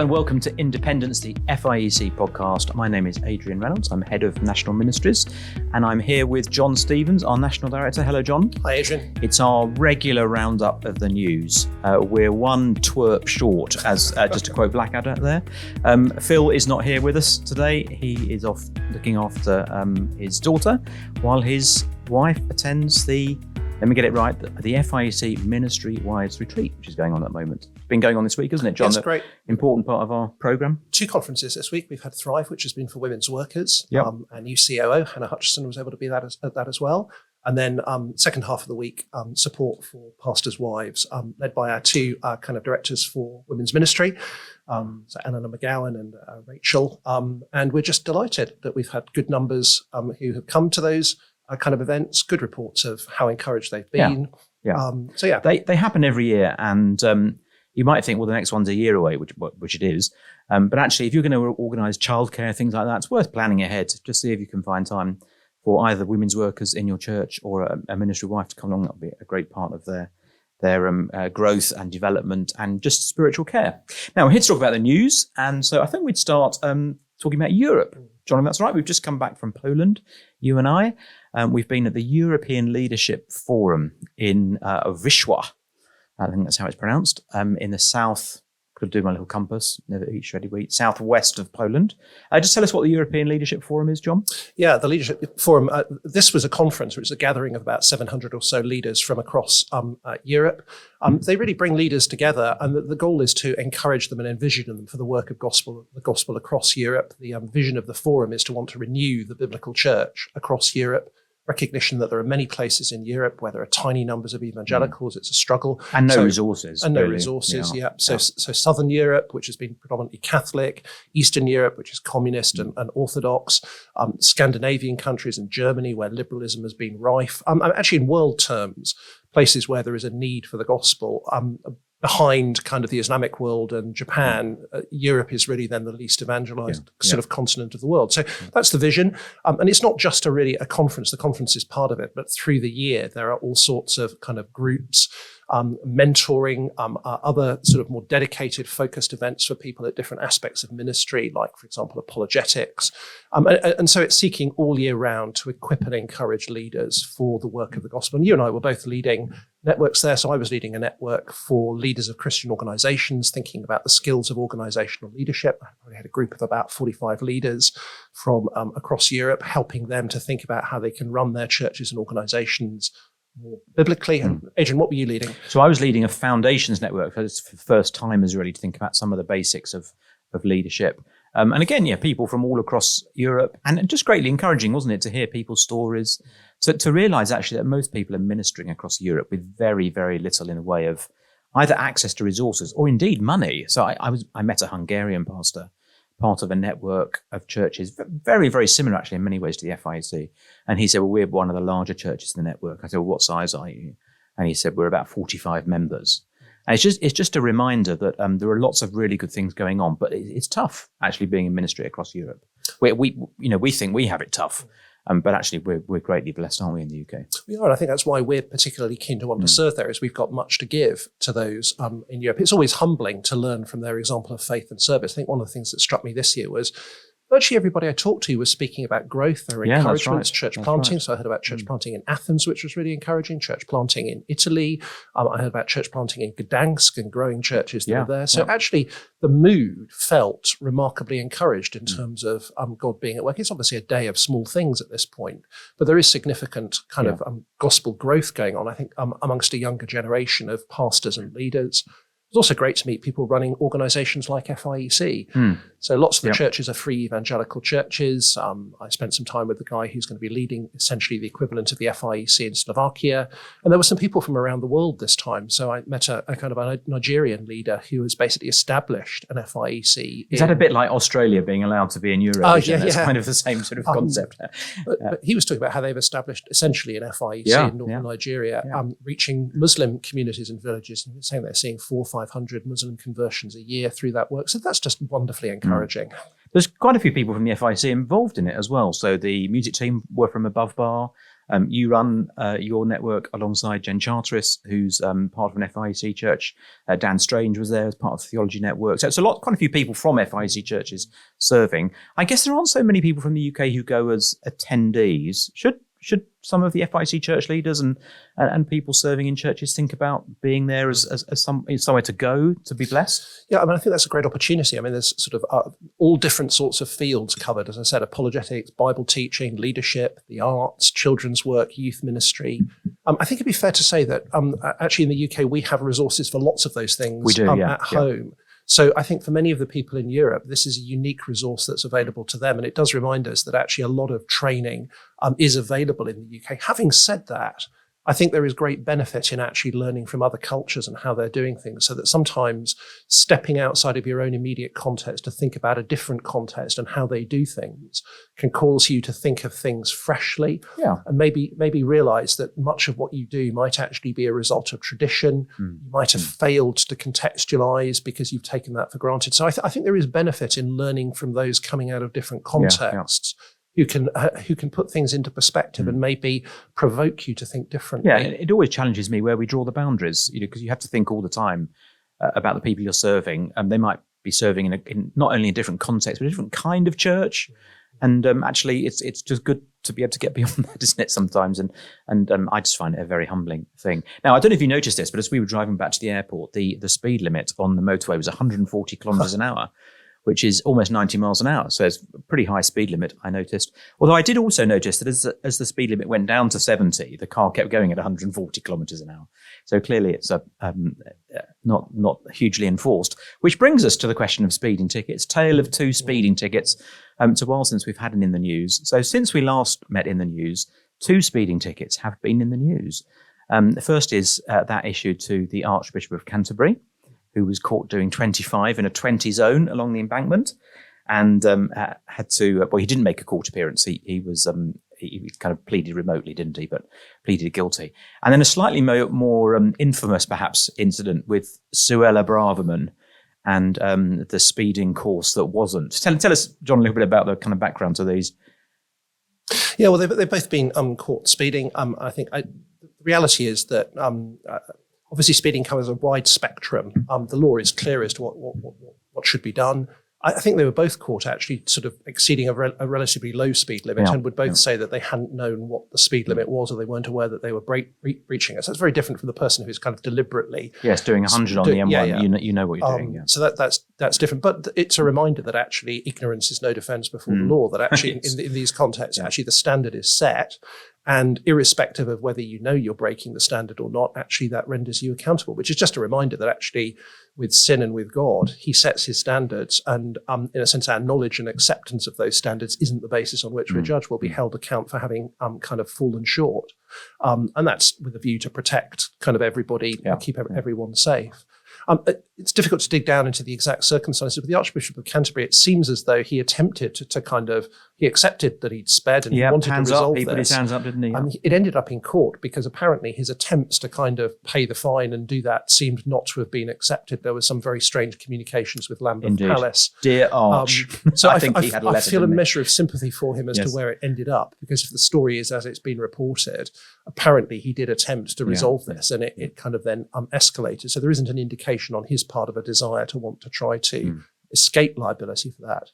Hello and welcome to Independence, the FIEC podcast. My name is Adrian Reynolds. I'm head of National Ministries, and I'm here with John Stevens, our National Director. Hello, John. Hi, Adrian. It's our regular roundup of the news. We're one twerp short, as just to quote Blackadder there. Phil is not here with us today. He is off looking after his daughter, while his wife attends the, let me get it right, the FIEC Ministry-wide retreat, which is going on at the moment. It's been going on this week, hasn't it, John? Yes, great. Important part of our programme. 2 conferences this week. We've had Thrive, which has been for women's workers. Yep. And new COO, Hannah Hutchison, was able to be at that as well. And then second half of the week, support for pastors' wives, led by our 2 kind of directors for women's ministry, so Eleanor McGowan and Rachel. And we're just delighted that we've had good numbers who have come to those kind of events, good reports of how encouraged they've been. Yeah. They happen every year, and you might think, well, the next one's a year away, which it is. But actually, if you're going to organise childcare, things like that, it's worth planning ahead. Just see if you can find time for either women's workers in your church or a ministry wife to come along. That'll be a great part of their growth and development and just spiritual care. Now, we're here to talk about the news, and so I think we'd start talking about Europe. John, if that's right, we've just come back from Poland, you and I. We've been at the European Leadership Forum in Wisła. I think that's how it's pronounced, in the south, could do my little compass, never eat shreddy wheat, southwest of Poland. Just tell us what the European Leadership Forum is, John. Yeah, the Leadership Forum, this was a conference, which was a gathering of about 700 or so leaders from across Europe. They really bring leaders together, and the goal is to encourage them and envision them for the work of the gospel across Europe. The vision of the forum is to want to renew the biblical church across Europe. Recognition that there are many places in Europe where there are tiny numbers of evangelicals. It's a struggle. And no resources. And no resources, yeah. So Southern Europe, which has been predominantly Catholic, Eastern Europe, which is communist and Orthodox, Scandinavian countries and Germany, where liberalism has been rife. Actually, in world terms, places where there is a need for the gospel. Behind kind of the Islamic world and Japan, Europe is really then the least evangelized sort of continent of the world. So that's the vision. And it's not just a conference. The conference is part of it, but through the year, there are all sorts of kind of groups, mentoring, other sort of more dedicated, focused events for people at different aspects of ministry, like, for example, apologetics. And so it's seeking all year round to equip and encourage leaders for the work of the gospel. And you and I were both leading networks there. So I was leading a network for leaders of Christian organizations, thinking about the skills of organizational leadership. I had a group of about 45 leaders from across Europe, helping them to think about how they can run their churches and organizations more biblically. And Adrian, what were you leading? So I was leading a foundations network for first timers, really, to think about some of the basics of leadership. And again, people from all across Europe, and just greatly encouraging, wasn't it, to hear people's stories, to realise actually that most people are ministering across Europe with very, very little in the way of either access to resources or indeed money. So I met a Hungarian pastor, part of a network of churches, very, very similar actually in many ways to the FIEC. And he said, well, we're one of the larger churches in the network. I said, well, what size are you? And he said, we're about 45 members. And it's just a reminder that there are lots of really good things going on, but it's tough actually being in ministry across Europe. We think we have it tough. But actually, we're greatly blessed, aren't we, in the UK? We are, and I think that's why we're particularly keen to want to serve there, is we've got much to give to those in Europe. It's always humbling to learn from their example of faith and service. I think one of the things that struck me this year was virtually everybody I talked to was speaking about growth. There were encouragements, church planting. So I heard about church planting in Athens, which was really encouraging, church planting in Italy. I heard about church planting in Gdansk and growing churches that were there. So actually, the mood felt remarkably encouraged in terms of God being at work. It's obviously a day of small things at this point, but there is significant kind of gospel growth going on, I think, amongst a younger generation of pastors and leaders. It's also great to meet people running organizations like FIEC. So lots of the churches are free evangelical churches. I spent some time with the guy who's going to be leading essentially the equivalent of the FIEC in Slovakia. And there were some people from around the world this time. So I met a kind of a Nigerian leader who has basically established an FIEC. Is that a bit like Australia being allowed to be in Europe? It's kind of the same sort of concept. But he was talking about how they've established essentially an FIEC in northern Nigeria, reaching Muslim communities and villages, and saying they're seeing 400 or 500 Muslim conversions a year through that work. So that's just wonderfully encouraging. There's quite a few people from the FIEC involved in it as well. So the music team were from Above Bar. You run your network alongside Jen Charteris, who's part of an FIEC church. Dan Strange was there as part of the Theology Network. So it's quite a few people from FIEC churches serving. I guess there aren't so many people from the UK who go as attendees. Should some of the FIEC church leaders and people serving in churches think about being there as somewhere to go to be blessed? Yeah, I think that's a great opportunity. There's sort of all different sorts of fields covered, as I said, apologetics, Bible teaching, leadership, the arts, children's work, youth ministry. I think it'd be fair to say that actually in the UK, we have resources for lots of those things we do, at home. So I think for many of the people in Europe, this is a unique resource that's available to them. And it does remind us that actually a lot of training is available in the UK. Having said that, I think there is great benefit in actually learning from other cultures and how they're doing things, so that sometimes stepping outside of your own immediate context to think about a different context and how they do things can cause you to think of things freshly, and maybe realize that much of what you do might actually be a result of tradition. You might have failed to contextualize because you've taken that for granted. So I think there is benefit in learning from those coming out of different contexts. Who can put things into perspective and maybe provoke you to think differently. Yeah, it always challenges me where we draw the boundaries, because you have to think all the time about the people you're serving. They might be serving in not only a different context, but a different kind of church. And actually, it's just good to be able to get beyond that, isn't it, sometimes? And I just find it a very humbling thing. Now, I don't know if you noticed this, but as we were driving back to the airport, the speed limit on the motorway was 140 kilometres an hour. Which is almost 90 miles an hour. So it's a pretty high speed limit, I noticed. Although I did also notice that as the speed limit went down to 70, the car kept going at 140 kilometres an hour. So clearly it's not hugely enforced. Which brings us to the question of speeding tickets. Tale of two speeding tickets. It's a while since we've had an In the News. So since we last met In the News, 2 speeding tickets have been in the news. The first is that issued to the Archbishop of Canterbury, who was caught doing 25 in a 20 zone along the embankment, and had to. Well, he didn't make a court appearance. He was he kind of pleaded remotely, didn't he? But pleaded guilty. And then a slightly more infamous, perhaps, incident with Suella Braverman and the speeding course that wasn't. Tell us, John, a little bit about the kind of background to these. Yeah, well, they've both been caught speeding. I think the reality is that. Obviously, speeding covers a wide spectrum. The law is clear as to what should be done. I think they were both caught actually sort of exceeding a relatively low speed limit, and would both say that they hadn't known what the speed limit was, or they weren't aware that they were breaching it. So it's very different from the person who's kind of deliberately doing 100 on the M1. You know what you're doing. Yeah. So that's different. But it's a reminder that actually ignorance is no defence before the law. That actually in these contexts, actually the standard is set. And irrespective of whether you know you're breaking the standard or not, actually that renders you accountable, which is just a reminder that actually with sin and with God, he sets his standards. And in a sense, our knowledge and acceptance of those standards isn't the basis on which we're judged. We'll be held account for having kind of fallen short. And that's with a view to protect kind of everybody and keep everyone safe. It's difficult to dig down into the exact circumstances. With the Archbishop of Canterbury, it seems as though he attempted he accepted that he'd sped and he wanted to resolve this. He put his hands up, didn't he? And it ended up in court because apparently his attempts to kind of pay the fine and do that seemed not to have been accepted. There was some very strange communications with Lambeth Palace. Dear Arch. So I think he had a letter, I feel a measure of sympathy for him as to where it ended up, because if the story is as it's been reported, apparently he did attempt to resolve this, and it kind of then escalated. So there isn't an indication on his part of a desire to want to try to escape liability for that.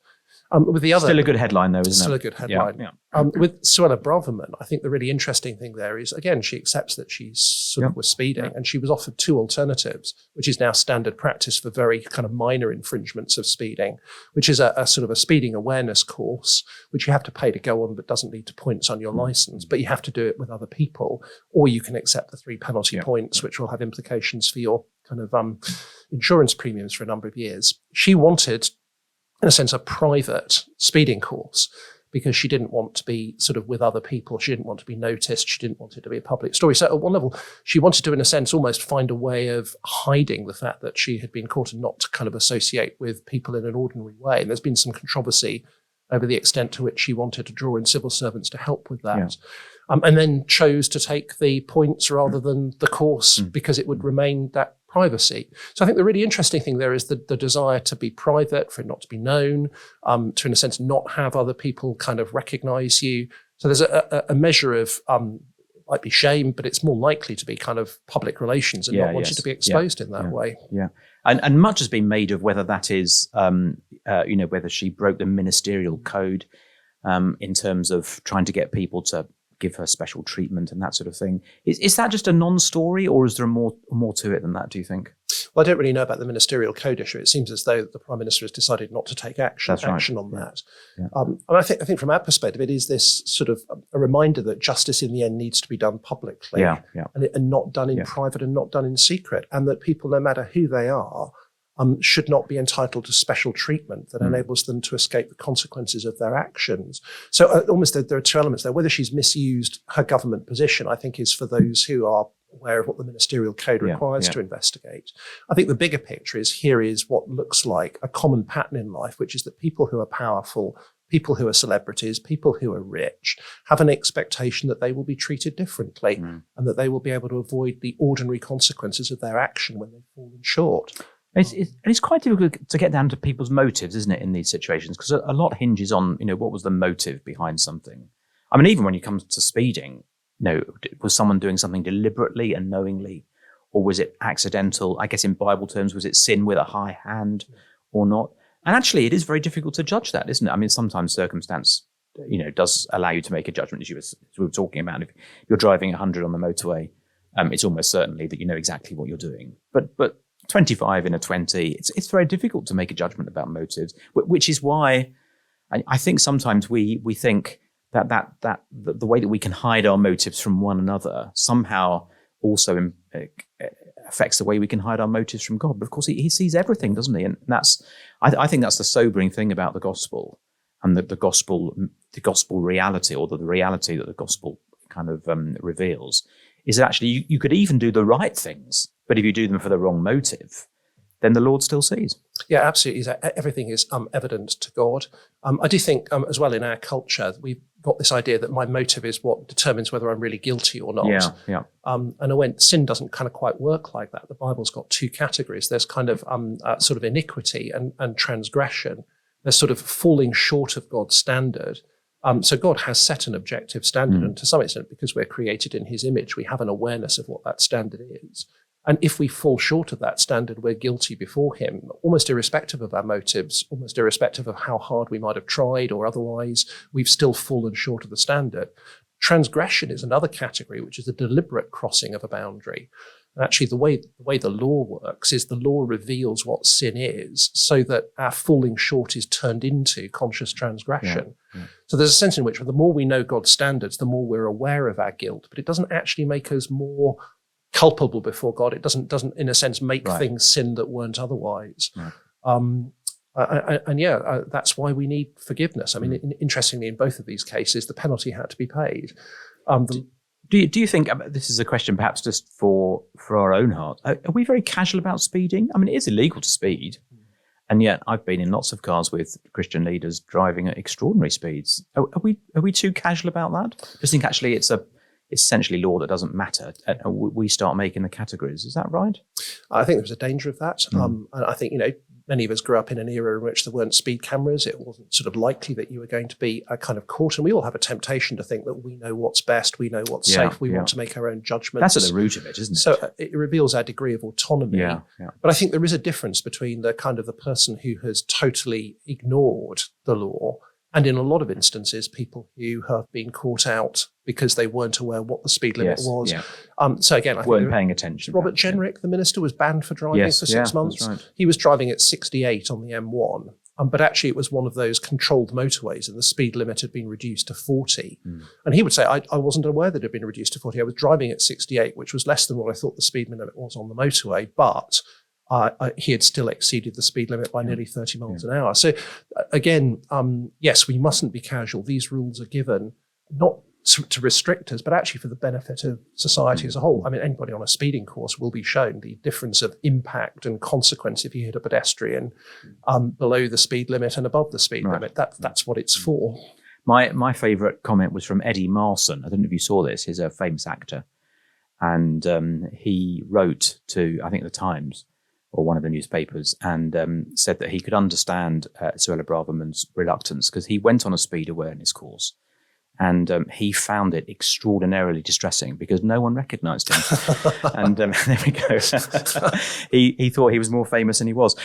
With the other, still a good headline though, isn't it? Still a good headline. With Suella Braverman, I think the really interesting thing there is, again, she accepts that she sort of was speeding, and she was offered 2 alternatives, which is now standard practice for very kind of minor infringements of speeding, which is a sort of a speeding awareness course, which you have to pay to go on, but doesn't lead to points on your license, but you have to do it with other people, or you can accept the 3 penalty points, which will have implications for your kind of insurance premiums for a number of years. She wanted, in a sense, a private speeding course, because she didn't want to be sort of with other people. She didn't want to be noticed. She didn't want it to be a public story. So at one level, she wanted to, in a sense, almost find a way of hiding the fact that she had been caught and not to kind of associate with people in an ordinary way. And there's been some controversy over the extent to which she wanted to draw in civil servants to help with that. And then chose to take the points rather than the course because it would remain that privacy. So I think the really interesting thing there is the desire to be private, for it not to be known, to, in a sense, not have other people kind of recognize you. So there's a measure of might be shame, but it's more likely to be kind of public relations and not wanting to be exposed in that way. Yeah. And much has been made of whether that is, whether she broke the ministerial code in terms of trying to get people to give her special treatment and that sort of thing. Is that just a non-story, or is there more to it than that, do you think? Well, I don't really know about the ministerial code issue. It seems as though the Prime Minister has decided not to take action on that. Yeah. And I think from our perspective, it is this sort of a reminder that justice in the end needs to be done publicly and not done in private and not done in secret, and that people, no matter who they are, should not be entitled to special treatment that enables them to escape the consequences of their actions. So almost there are two elements there. Whether she's misused her government position, I think, is for those who are aware of what the ministerial code requires to investigate. I think the bigger picture is what looks like a common pattern in life, which is that people who are powerful, people who are celebrities, people who are rich, have an expectation that they will be treated differently and that they will be able to avoid the ordinary consequences of their action when they've fallen short. It's quite difficult to get down to people's motives, isn't it, in these situations? Because a lot hinges on, what was the motive behind something. I mean, even when it comes to speeding, was someone doing something deliberately and knowingly, or was it accidental? I guess in Bible terms, was it sin with a high hand or not? And actually, it is very difficult to judge that, isn't it? I mean, sometimes circumstance, does allow you to make a judgment, as we were talking about. If you're driving 100 on the motorway, it's almost certainly that you know exactly what you're doing. But 25 in a 20, it's very difficult to make a judgment about motives, which is why I think sometimes we think that the way that we can hide our motives from one another somehow also affects the way we can hide our motives from God. But of course, he sees everything, doesn't he? And I think that's the sobering thing about the gospel, and the gospel reality, or the reality that the gospel kind of reveals, is that actually you could even do the right things, but if you do them for the wrong motive, then the Lord still sees. Yeah, absolutely. Everything is evident to God. I do think as well in our culture, we've got this idea that my motive is what determines whether I'm really guilty or not. Yeah. And sin doesn't kind of quite work like that. The Bible's got two categories. There's kind of sort of iniquity and transgression. There's sort of falling short of God's standard. So God has set an objective standard, and to some extent, because we're created in his image, we have an awareness of what that standard is. And if we fall short of that standard, we're guilty before him, almost irrespective of our motives, almost irrespective of how hard we might have tried or otherwise, we've still fallen short of the standard. Transgression is another category, which is a deliberate crossing of a boundary. And actually, the way the law works is the law reveals what sin is, so that our falling short is turned into conscious transgression. Yeah. So there's a sense in which the more we know God's standards, the more we're aware of our guilt. But it doesn't actually make us more culpable before God. It doesn't in a sense make things sin that weren't otherwise. Right. That's why we need forgiveness. I mean, interestingly, in both of these cases, the penalty had to be paid. Do you think, this is a question perhaps just for our own heart, are we very casual about speeding? I mean, it is illegal to speed, and yet I've been in lots of cars with Christian leaders driving at extraordinary speeds. Are we too casual about that? Just think actually it's essentially law that doesn't matter, and we start making the categories. Is that right? I think there's a danger of that. And I think, many of us grew up in an era in which there weren't speed cameras. It wasn't sort of likely that you were going to be kind of caught. And we all have a temptation to think that we know what's best, we know what's safe, we want to make our own judgments. That's at the root of it, isn't it? So it reveals our degree of autonomy. Yeah. But I think there is a difference between the kind of the person who has totally ignored the law, and in a lot of instances, people who have been caught out because they weren't aware what the speed limit was. Yeah. So again, I think weren't paying attention. Robert Jenrick, the minister, was banned for driving for 6 months. Right. He was driving at 68 on the M1, but actually it was one of those controlled motorways, and the speed limit had been reduced to 40. And he would say, I wasn't aware that it had been reduced to 40. I was driving at 68, which was less than what I thought the speed limit was on the motorway, but he had still exceeded the speed limit by nearly 30 miles an hour. So again, yes, we mustn't be casual. These rules are given not to restrict us, but actually for the benefit of society as a whole. I mean, anybody on a speeding course will be shown the difference of impact and consequence if you hit a pedestrian below the speed limit and above the speed limit. That's what it's for. My favourite comment was from Eddie Marsan. I don't know if you saw this. He's a famous actor. And he wrote to, I think, the Times, or one of the newspapers, and said that he could understand Suella Braverman's reluctance, because he went on a speed awareness course, And he found it extraordinarily distressing because no one recognised him. And there we go. He thought he was more famous than he was.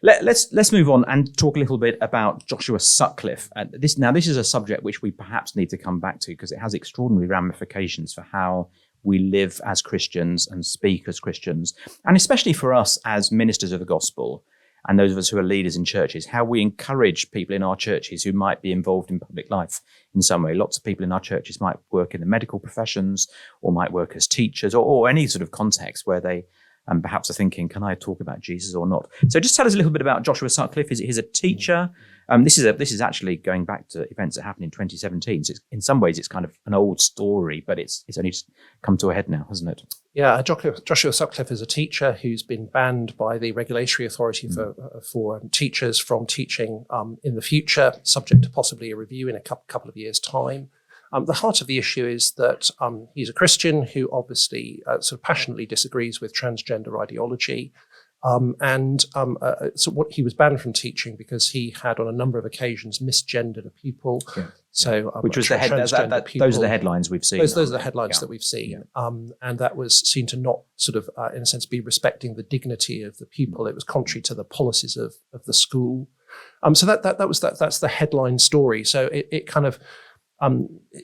Let's move on and talk a little bit about Joshua Sutcliffe. This is a subject which we perhaps need to come back to because it has extraordinary ramifications for how we live as Christians and speak as Christians, and especially for us as ministers of the gospel. And those of us who are leaders in churches, how we encourage people in our churches who might be involved in public life in some way. Lots of people in our churches might work in the medical professions or might work as teachers or any sort of context where they perhaps are thinking, can I talk about Jesus or not? So just tell us a little bit about Joshua Sutcliffe. He's a teacher. This is actually going back to events that happened in 2017. So in some ways, it's kind of an old story, but it's only just come to a head now, hasn't it? Yeah, Joshua Sutcliffe is a teacher who's been banned by the Regulatory Authority for teachers from teaching in the future, subject to possibly a review in a couple of years' time. The heart of the issue is that he's a Christian who obviously sort of passionately disagrees with transgender ideology. So what he was banned from teaching because he had on a number of occasions misgendered a pupil. Yeah. So, which was those are the headlines we've seen. Those are the headlines that we've seen. Yeah. And that was seen to not sort of, in a sense, be respecting the dignity of the pupil. It was contrary to the policies of the school. So that's the headline story. So it kind of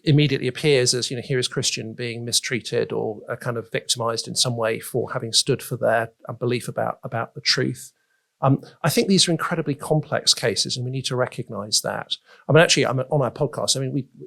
immediately appears as, here is Christian being mistreated or kind of victimized in some way for having stood for their belief about the truth. I think these are incredibly complex cases, and we need to recognize that. I'm on our podcast.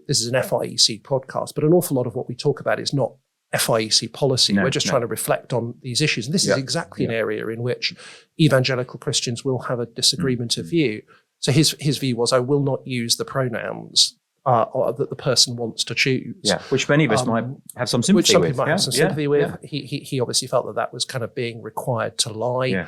This is an FIEC podcast, but an awful lot of what we talk about is not FIEC policy. We're just trying to reflect on these issues. And this is exactly an area in which evangelical Christians will have a disagreement of view. So his view was, I will not use the pronouns that the person wants to choose. Yeah, which many of us might have some sympathy with. Which some people might have some sympathy with. Yeah. He obviously felt that was kind of being required to lie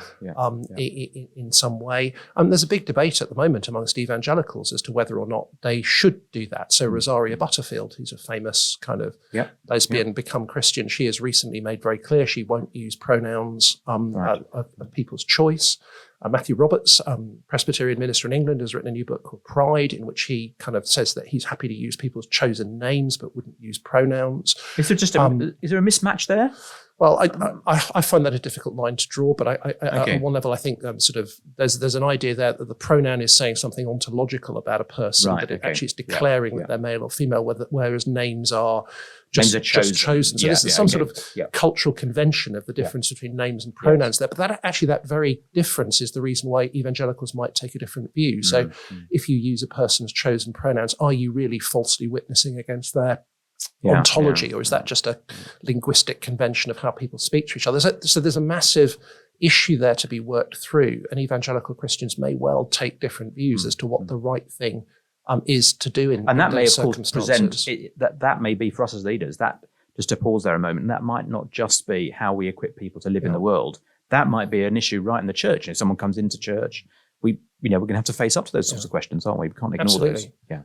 in some way. There's a big debate at the moment amongst evangelicals as to whether or not they should do that. So Rosaria Butterfield, who's a famous kind of lesbian, become Christian, she has recently made very clear she won't use pronouns of people's choice. Matthew Roberts, Presbyterian minister in England, has written a new book called Pride, in which he kind of says that he's happy to use people's chosen names but wouldn't use pronouns. Is there is there a mismatch there? Well, I find that a difficult line to draw, but on one level, I think there's an idea there that the pronoun is saying something ontological about a person, that it actually is declaring that they're male or female, whereas names are just chosen. So this is some sort of cultural convention of the difference between names and pronouns there. But that very difference is the reason why evangelicals might take a different view. So if you use a person's chosen pronouns, are you really falsely witnessing against their ontology, or is that just a linguistic convention of how people speak to each other? So there's a massive issue there to be worked through, and evangelical Christians may well take different views as to what the right thing is to do in that may, of course, present that may be for us as leaders. That, just to pause there a moment, that might not just be how we equip people to live in the world. That might be an issue right in the church. If someone comes into church, we're going to have to face up to those sorts of questions, aren't we? We can't ignore those. Yeah.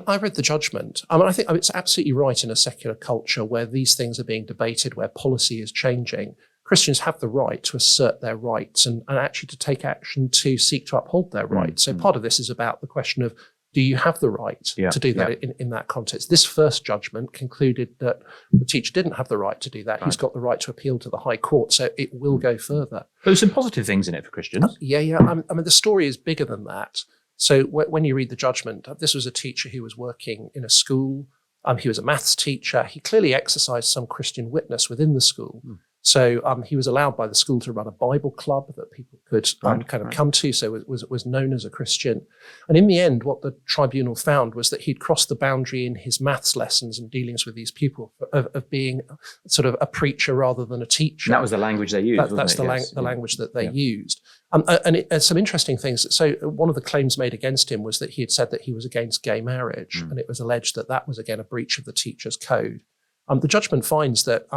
I read the judgment. I think it's absolutely right in a secular culture where these things are being debated, where policy is changing. Christians have the right to assert their rights and actually to take action to seek to uphold their rights. So part of this is about the question of, do you have the right to do that in that context? This first judgment concluded that the teacher didn't have the right to do that. Right. He's got the right to appeal to the High Court, so it will go further. There's some positive things in it for Christians. The story is bigger than that. So when you read the judgment, this was a teacher who was working in a school. He was a maths teacher. He clearly exercised some Christian witness within the school. So he was allowed by the school to run a Bible club that people could come to, so it was known as a Christian. And in the end, what the tribunal found was that he'd crossed the boundary in his maths lessons and dealings with these people of being sort of a preacher rather than a teacher. And that was the language they used, That's the language that they used. And some interesting things. So one of the claims made against him was that he had said that he was against gay marriage, and it was alleged that was, again, a breach of the teacher's code. The judgment finds that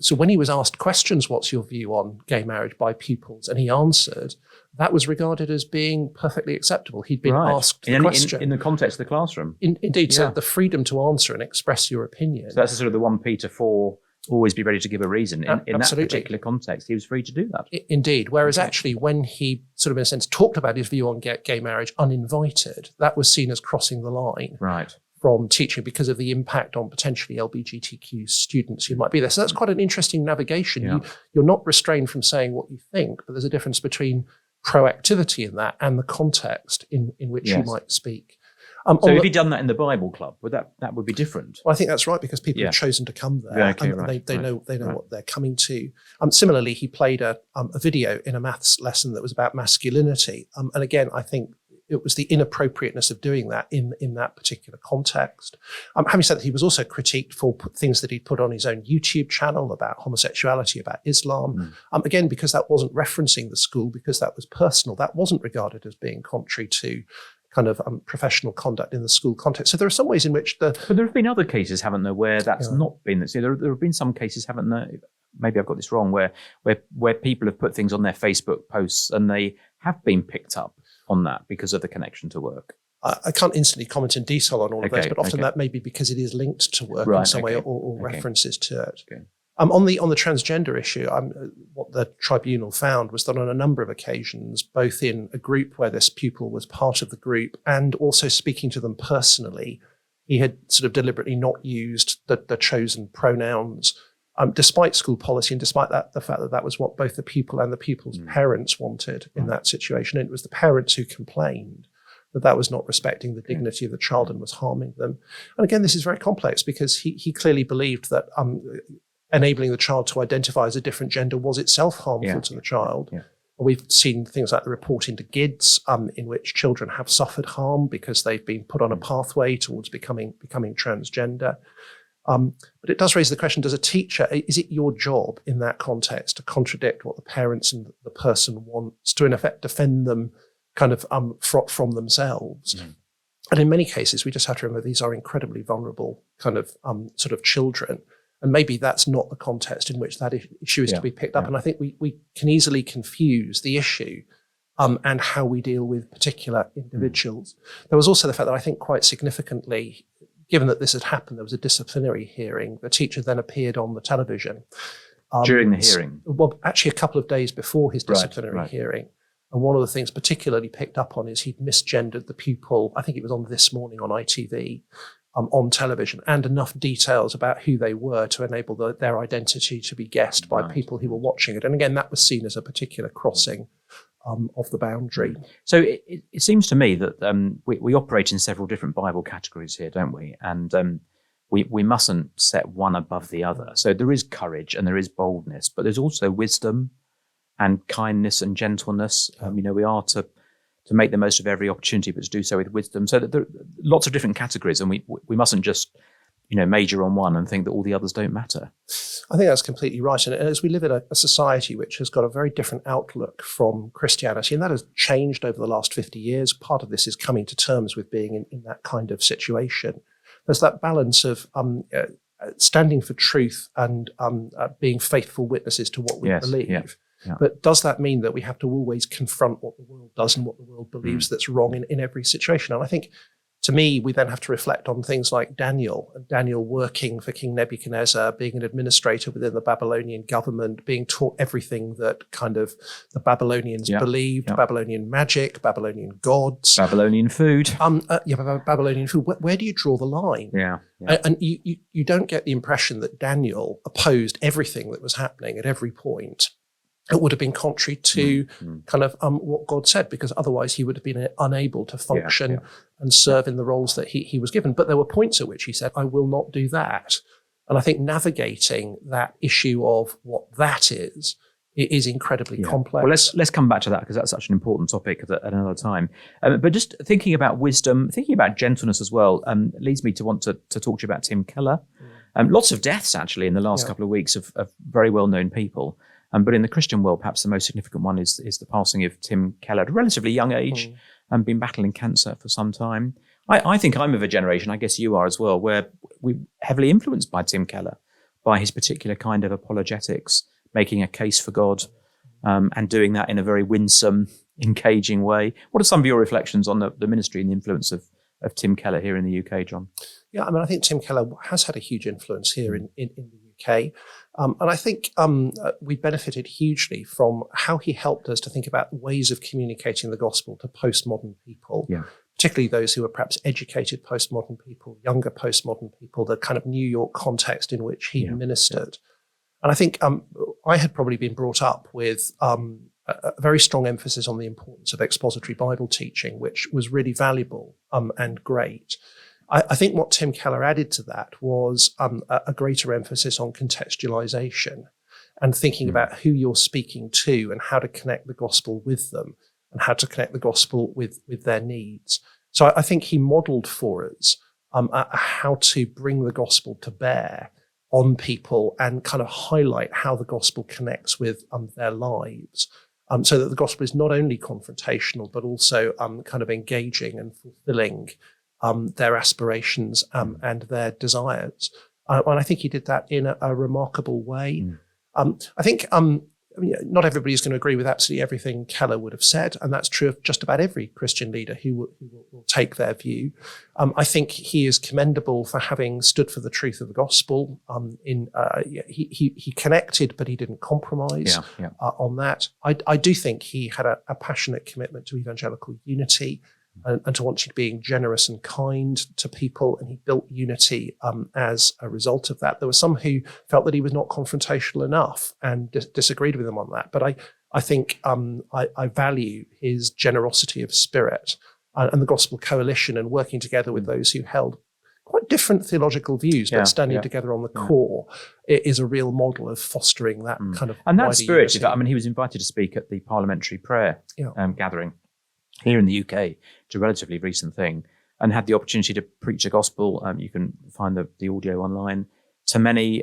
so when he was asked questions, what's your view on gay marriage by pupils, and he answered, that was regarded as being perfectly acceptable. He'd been asked the question. In the context of the classroom. Indeed, so the freedom to answer and express your opinion. So that's sort of the 1 Peter 4, always be ready to give a reason. In that particular context, he was free to do that. Indeed, whereas actually when he sort of in a sense talked about his view on gay marriage uninvited, that was seen as crossing the line. Right. from teaching because of the impact on potentially LGBTQ students who might be there. So that's quite an interesting navigation. Yeah. You're not restrained from saying what you think, but there's a difference between proactivity in that and the context in which you might speak. So if he'd done that in the Bible Club, would that would be different? Well, I think that's right, because people have chosen to come there, they know what they're coming to. Similarly, he played a video in a maths lesson that was about masculinity, and again, I think it was the inappropriateness of doing that in that particular context. Having said that, he was also critiqued for things that he'd put on his own YouTube channel about homosexuality, about Islam. Again, because that wasn't referencing the school, because that was personal, that wasn't regarded as being contrary to kind of professional conduct in the school context. So there are some ways in which But there have been other cases, haven't there, where that's not been. So there have been some cases, haven't there? Maybe I've got this wrong, where people have put things on their Facebook posts and they have been picked up on that because of the connection to work. I can't instantly comment in detail on all of those, but often that may be because it is linked to work in some way, or references to it. On the transgender issue, what the tribunal found was that on a number of occasions, both in a group where this pupil was part of the group and also speaking to them personally, he had sort of deliberately not used the chosen pronouns, despite school policy and despite the fact that was what both the pupil and the pupil's parents wanted in that situation. And it was the parents who complained that was not respecting the dignity of the child and was harming them. And again, this is very complex, because he clearly believed that enabling the child to identify as a different gender was itself harmful to the child. We've seen things like the report into GIDS, in which children have suffered harm because they've been put on a pathway towards becoming transgender. But it does raise the question, does a teacher, is it your job in that context to contradict what the parents and the person wants, to in effect defend them kind of from themselves? And in many cases, we just have to remember these are incredibly vulnerable kind of sort of children. And maybe that's not the context in which that issue is to be picked up. And I think we can easily confuse the issue and how we deal with particular individuals. There was also the fact that I think quite significantly, given that this had happened, there was a disciplinary hearing. The teacher then appeared on the television. During the hearing? Well, actually a couple of days before his disciplinary hearing. And one of the things particularly picked up on is he'd misgendered the pupil. I think it was on This Morning on ITV. On television, and enough details about who they were to enable their identity to be guessed by people who were watching it. And again, that was seen as a particular crossing of the boundary. So it seems to me that we operate in several different Bible categories here, don't we? And we mustn't set one above the other. So there is courage and there is boldness, but there's also wisdom and kindness and gentleness. We are to make the most of every opportunity, but to do so with wisdom. So that there are lots of different categories, and we mustn't just, major on one and think that all the others don't matter. I think that's completely right. And as we live in a society which has got a very different outlook from Christianity, and that has changed over the last 50 years, part of this is coming to terms with being in that kind of situation. There's that balance of standing for truth and being faithful witnesses to what we believe. Yeah. But does that mean that we have to always confront what the world does and what the world believes that's wrong in every situation? And I think, to me, we then have to reflect on things like Daniel working for King Nebuchadnezzar, being an administrator within the Babylonian government, being taught everything that kind of the Babylonians believed, Babylonian magic, Babylonian gods. Babylonian food. Babylonian food. Where do you draw the line? And you don't get the impression that Daniel opposed everything that was happening at every point. It would have been contrary to kind of what God said, because otherwise he would have been unable to function and serve in the roles that he was given. But there were points at which he said, I will not do that. And I think navigating that issue of what that is incredibly complex. Well, let's come back to that, because that's such an important topic at another time. But just thinking about wisdom, thinking about gentleness as well, leads me to want to talk to you about Tim Keller. Lots of deaths, actually, in the last couple of weeks of very well-known people. But in the Christian world, perhaps the most significant one is the passing of Tim Keller at a relatively young age, and been battling cancer for some time. I think I'm of a generation, I guess you are as well, where we're heavily influenced by Tim Keller, by his particular kind of apologetics, making a case for God, and doing that in a very winsome, engaging way. What are some of your reflections on the ministry and the influence of Tim Keller here in the UK, John? Yeah, I mean, I think Tim Keller has had a huge influence here in the UK. And I think we benefited hugely from how he helped us to think about ways of communicating the gospel to postmodern people, particularly those who are perhaps educated postmodern people, younger postmodern people, the kind of New York context in which he ministered. And I think I had probably been brought up with a very strong emphasis on the importance of expository Bible teaching, which was really valuable and great. I think what Tim Keller added to that was a greater emphasis on contextualization and thinking about who you're speaking to and how to connect the gospel with them and how to connect the gospel with their needs. So I think he modeled for us how to bring the gospel to bear on people and kind of highlight how the gospel connects with their lives, so that the gospel is not only confrontational, but also kind of engaging and fulfilling their aspirations and their desires. And I think he did that in a remarkable way. I think not everybody's going to agree with absolutely everything Keller would have said, and that's true of just about every Christian leader who will take their view. I think he is commendable for having stood for the truth of the gospel. He connected, but he didn't compromise on that. I do think he had a passionate commitment to evangelical unity and to wanting being generous and kind to people, and he built unity as a result of that. There were some who felt that he was not confrontational enough and disagreed with him on that. But I think I value his generosity of spirit and the Gospel Coalition and working together with those who held quite different theological views, but standing together on the core is a real model of fostering that kind of and that wider spirit. unity. I mean, he was invited to speak at the parliamentary prayer gathering here in the UK. It's a relatively recent thing, and had the opportunity to preach a gospel. You can find the audio online, to many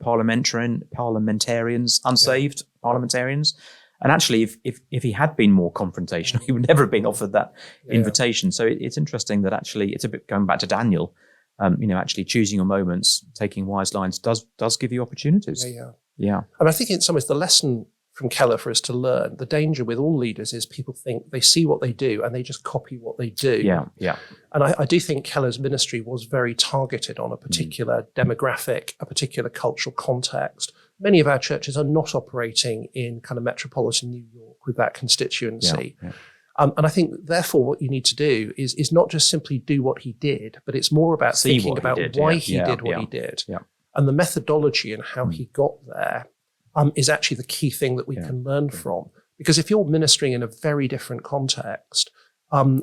parliamentarians, unsaved parliamentarians. And actually, if he had been more confrontational, he would never have been offered that invitation. So it's interesting that actually, it's a bit going back to Daniel. Actually choosing your moments, taking wise lines does give you opportunities. Yeah. And I think in some ways the lesson from Keller for us to learn, the danger with all leaders is people think they see what they do and they just copy what they do. Yeah. And I do think Keller's ministry was very targeted on a particular demographic, a particular cultural context. Many of our churches are not operating in kind of metropolitan New York with that constituency. And I think, therefore, what you need to do is not just simply do what he did, but it's more about thinking about why he did what he did. And the methodology and how he got there is actually the key thing that we can learn from. Because if you're ministering in a very different context,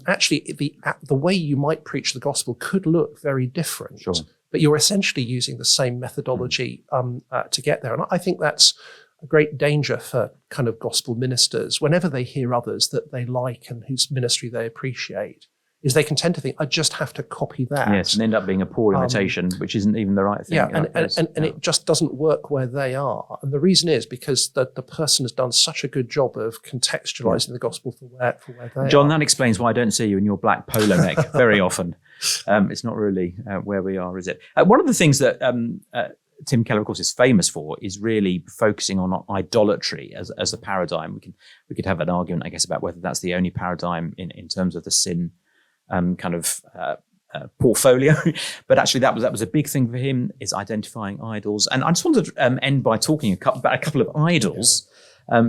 actually the way you might preach the gospel could look very different. But you're essentially using the same methodology to get there. And I think that's a great danger for kind of gospel ministers. Whenever they hear others that they like and whose ministry they appreciate, is they can tend to think, I just have to copy that. Yes, and end up being a poor imitation, which isn't even the right thing. And it just doesn't work where they are. And the reason is because the person has done such a good job of contextualizing the gospel for where they are. John, that explains why I don't see you in your black polo neck very often. It's not really where we are, is it? One of the things that Tim Keller, of course, is famous for is really focusing on idolatry as a paradigm. We could have an argument, I guess, about whether that's the only paradigm in terms of the sin portfolio, but actually that was a big thing for him, is identifying idols. And I just wanted to end by talking about a couple of idols,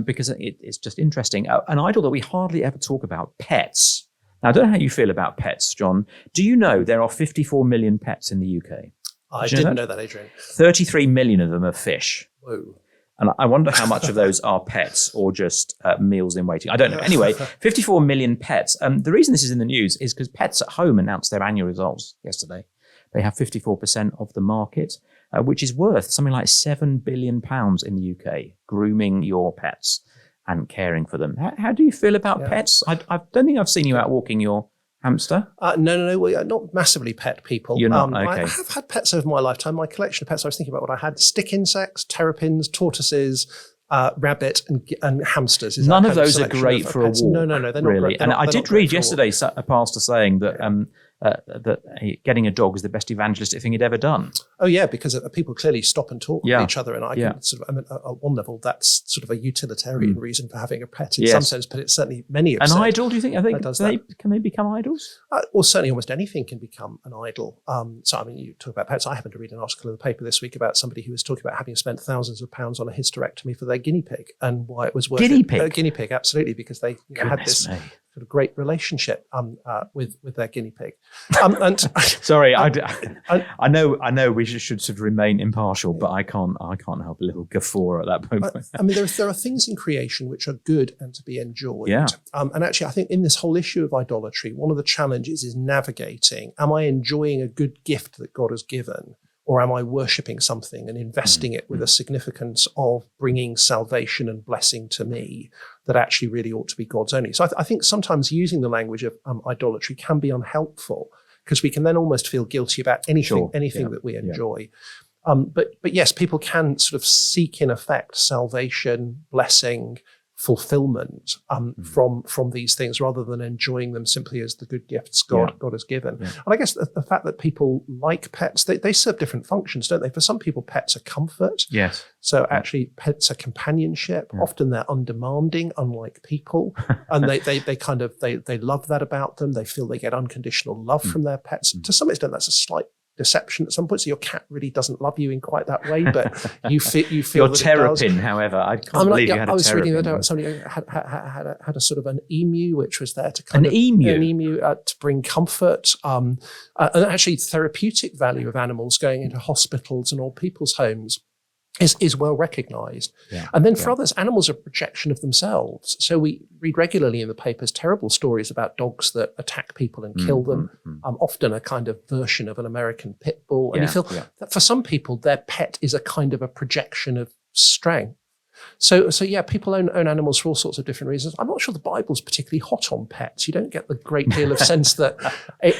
because it's just interesting. An idol that we hardly ever talk about: pets. Now, I don't know how you feel about pets, John. Do you know there are 54 million pets in the UK? I didn't know that, Adrian. 33 million of them are fish. Whoa. And I wonder how much of those are pets or just meals in waiting. I don't know. Anyway, 54 million pets. The reason this is in the news is because Pets at Home announced their annual results yesterday. They have 54% of the market, which is worth something like £7 billion in the UK, grooming your pets and caring for them. How do you feel about pets? I don't think I've seen you out walking your hamster? No. Well, not massively pet people. You're not? Okay. I have had pets over my lifetime. My collection of pets, I was thinking about what I had: stick insects, terrapins, tortoises, rabbit and hamsters. None of those are great for a walk. No, they're not really. Great. And I did read yesterday a pastor saying that that getting a dog is the best evangelistic thing he'd ever done. Oh yeah, because people clearly stop and talk with each other, and I can at one level that's sort of a utilitarian reason for having a pet in some sense, but it's certainly many. An idol? Do you think? Can they become idols? Well, certainly almost anything can become an idol. So I mean, you talk about pets. I happened to read an article in the paper this week about somebody who was talking about having spent thousands of pounds on a hysterectomy for their guinea pig and why it was worth guinea it. Pig? Guinea pig, absolutely, because they had this a great relationship with their guinea pig. Sorry, I know we should sort of remain impartial, but I can't help a little guffaw at that moment. I mean, there are things in creation which are good and to be enjoyed. Yeah. And actually, I think in this whole issue of idolatry, one of the challenges is navigating: am I enjoying a good gift that God has given? Or am I worshipping something and investing it with a significance of bringing salvation and blessing to me that actually really ought to be God's only? So I think sometimes using the language of idolatry can be unhelpful, because we can then almost feel guilty about anything that we enjoy. But yes, people can sort of seek in effect salvation, blessing, fulfillment from these things, rather than enjoying them simply as the good gifts God has given. Yeah. And I guess the fact that people like pets, they serve different functions, don't they? For some people, pets are comfort. Yes. So actually, pets are companionship. Yeah. Often they're undemanding, unlike people, and they love that about them. They feel they get unconditional love from their pets. To some extent, that's a slight deception at some point. So your cat really doesn't love you in quite that way, but you feel your that terrapin, however, I can't believe you had a terrapin. I was reading that somebody had a sort of an emu which was there to an emu to bring comfort, and actually therapeutic value of animals going into hospitals and old people's homes is well recognised. Yeah. And then for others, animals are a projection of themselves. So we read regularly in the papers terrible stories about dogs that attack people and kill them, often a kind of version of an American pit bull. And you feel that for some people, their pet is a kind of a projection of strength. So people own animals for all sorts of different reasons. I'm not sure the Bible's particularly hot on pets. You don't get the great deal of sense that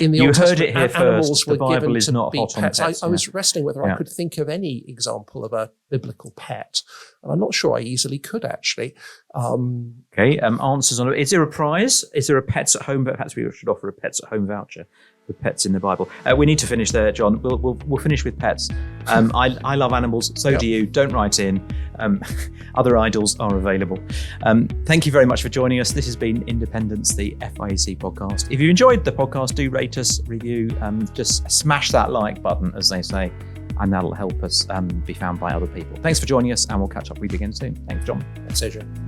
in the Old Testament animals were given to be pets. I was wrestling whether I could think of any example of a biblical pet, and I'm not sure I easily could, actually. Answers on it. Is there a prize? Is there a pets at home? But perhaps we should offer a pets at home voucher for pets in the Bible. We need to finish there, John. We'll finish with pets. I love animals. So do you. Don't write in. Other idols are available. Thank you very much for joining us. This has been Independence, the FIEC podcast. If you enjoyed the podcast, do rate us, review. Just smash that like button, as they say, and that'll help us be found by other people. Thanks for joining us, and we'll catch up with you again soon. Thanks, John. Thanks, Adrian.